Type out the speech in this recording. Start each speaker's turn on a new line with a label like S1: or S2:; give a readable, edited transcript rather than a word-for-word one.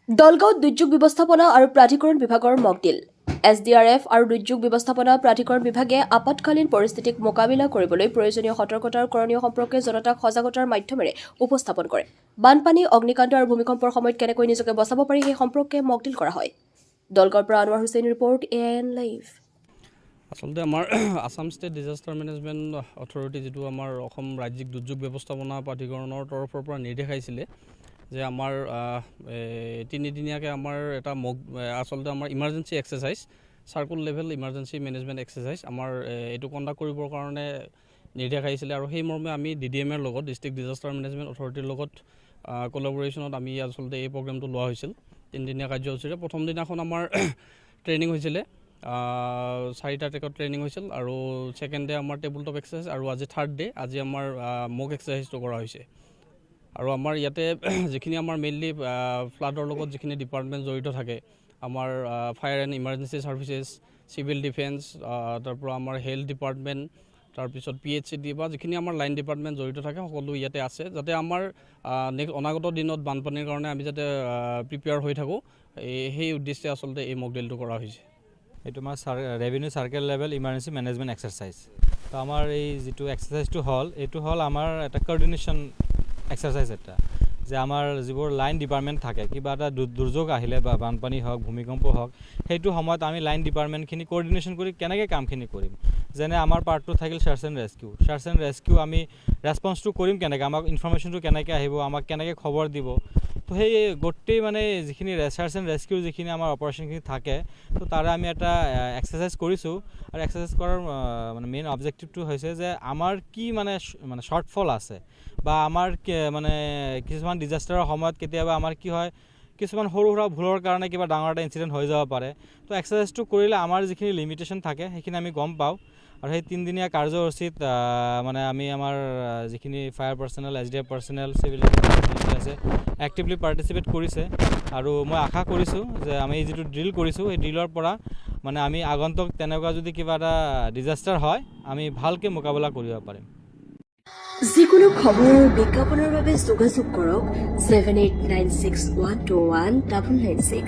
S1: দলগাঁৱত দুৰ্যোগ ব্যৱস্থাপনা আৰু প্ৰাধিকৰণ বিভাগৰ মকডিল SDRF আৰু দুৰ্যোগ ব্যৱস্থাপনা প্ৰাধিকৰণ বিভাগে আপতকালীন পৰিস্থিতিক মোকাবিলা কৰিবলৈ প্ৰয়োজনীয় সতৰ্কতা আৰু কৰণীয় সম্পৰ্কে জনতাক সজাগতাৰ মাধ্যমেৰে উপস্থাপন কৰে। বানপানী, অগ্নিকাণ্ড আৰু ভূমিকম্পৰ সময়ত কেনেকৈ নিজকে বচাব পাৰি সেই সম্পৰ্কে মকডিল কৰা হয়। দলগাঁৱৰ পৰা Anowar Hussain report, AIN live.
S2: আচলতে আমাৰ Assam state disaster management authority যিটো আমাৰ অসম ৰাজ্যিক দুৰ্যোগ ব্যৱস্থাপনা প্ৰাধিকৰণৰ তৰফৰ পৰা নিৰ্দেশ আহিছিলে যে আমাৰ তিনিদিনীয়াকৈ আমাৰ এটা আচলতে আমাৰ emergency exercise, circle level emergency management exercise আমাৰ এইটো কণ্ডাক্ট কৰিবৰ কাৰণে নিৰ্দেশ আহিছিলে আৰু সেই মৰ্মে আমি DDM-ৰ লগত, ডিষ্ট্ৰিক্ট ডিজাষ্টাৰ মেনেজমেণ্ট অথৰিটিৰ লগত কলাবৰেশ্যনত আমি আচলতে এই প্ৰগ্ৰেমটো লোৱা হৈছিল। তিনিদিনীয়া কাৰ্যসূচীৰে প্ৰথম দিনাখন আমাৰ ট্ৰেইনিং হৈছিলে, 4টা ট্ৰেকত ট্ৰেইনিং হৈছিল আৰু ছেকেণ্ড ডে আমাৰ টেবুল টপ এক্সাৰচাইজ আৰু আজি থাৰ্ড ডে, আজি আমাৰ মক এক্সাৰচাইজটো কৰা হৈছে। আৰু আমাৰ ইয়াতে যিখিনি আমাৰ মেইনলি ফ্লাডৰ লগত যিখিনি ডিপাৰ্টমেণ্ট জড়িত থাকে, আমাৰ fire and emergency services, civil defence, তাৰপৰা আমাৰ হেল্থ ডিপাৰ্টমেণ্ট, তাৰপিছত PHCD বা যিখিনি আমাৰ লাইন ডিপাৰ্টমেণ্ট জড়িত থাকে সকলো ইয়াতে আছে, যাতে আমাৰ অনাগত দিনত বানপানীৰ কাৰণে আমি যাতে প্ৰিপেয়াৰ হৈ থাকোঁ, সেই উদ্দেশ্যে আচলতে এই মকড্ৰিলটো কৰা হৈছে।
S3: এইটো আমাৰ revenue circle level emergency management exercise. তো আমাৰ এই যিটো এক্সাৰচাইজটো হ'ল, এইটো হ'ল আমাৰ এটা কোঅৰ্ডিনেশ্যন এক্সাৰচাইজ এটা, যে আমাৰ যিবোৰ লাইন ডিপাৰ্টমেণ্ট থাকে, কিবা এটা দুৰ্যোগ আহিলে বা বানপানী হওক, ভূমিকম্প হওক, সেইটো সময়ত আমি লাইন ডিপাৰ্টমেণ্টখিনি কোঅৰ্ডিনেশ্যন কৰি কেনেকৈ কামখিনি কৰিম। যেনে আমাৰ পাৰ্টটো থাকিল চাৰ্চ এণ্ড ৰেস্কিউ, আমি ৰেছপন্সটো কৰিম কেনেকৈ, আমাক ইনফৰমেশ্যনটো কেনেকৈ আহিব, আমাক কেনেকৈ খবৰ দিব। তো সেই গোটেই মানে যিখিনি চাৰ্চ এণ্ড ৰেস্কিউ যিখিনি আমাৰ অপাৰেশ্যনখিনি থাকে, তো তাৰে আমি এটা এক্সাৰচাইজ কৰিছোঁ। আৰু এক্সাৰচাইজ কৰাৰ মানে মেইন অবজেক্টিভটো হৈছে যে আমাৰ কি মানে শ্বৰ্টফল আছে, বা আমাৰ মানে কিছুমান ডিজাষ্টাৰৰ সময়ত কেতিয়াবা আমাৰ কি হয়, কিছুমান সৰু সুৰা ভুলৰ কাৰণে কিবা ডাঙৰ এটা ইনচিডেণ্ট হৈ যাব পাৰে। তো এক্সাৰচাইজটো কৰিলে আমাৰ যিখিনি লিমিটেশ্যন থাকে সেইখিনি আমি গম পাওঁ। আৰু সেই তিনিদিনীয়া কাৰ্যসূচীত মানে আমি আমাৰ যিখিনি fire personal, SDF personal, civil defence আছে, এক্টিভলি পাৰ্টিচিপেট কৰিছে। আৰু মই আশা কৰিছোঁ যে আমি যিটো ড্ৰিল কৰিছোঁ, সেই ড্ৰিলৰ পৰা মানে আমি আগন্তুক তেনেকুৱা যদি কিবা এটা ডিজাষ্টাৰ হয়, আমি ভালকৈ মোকাবিলা কৰিব পাৰিম।
S1: যিকোনো খবৰ আৰু বিজ্ঞাপনৰ বাবে যোগাযোগ কৰক 7896121996।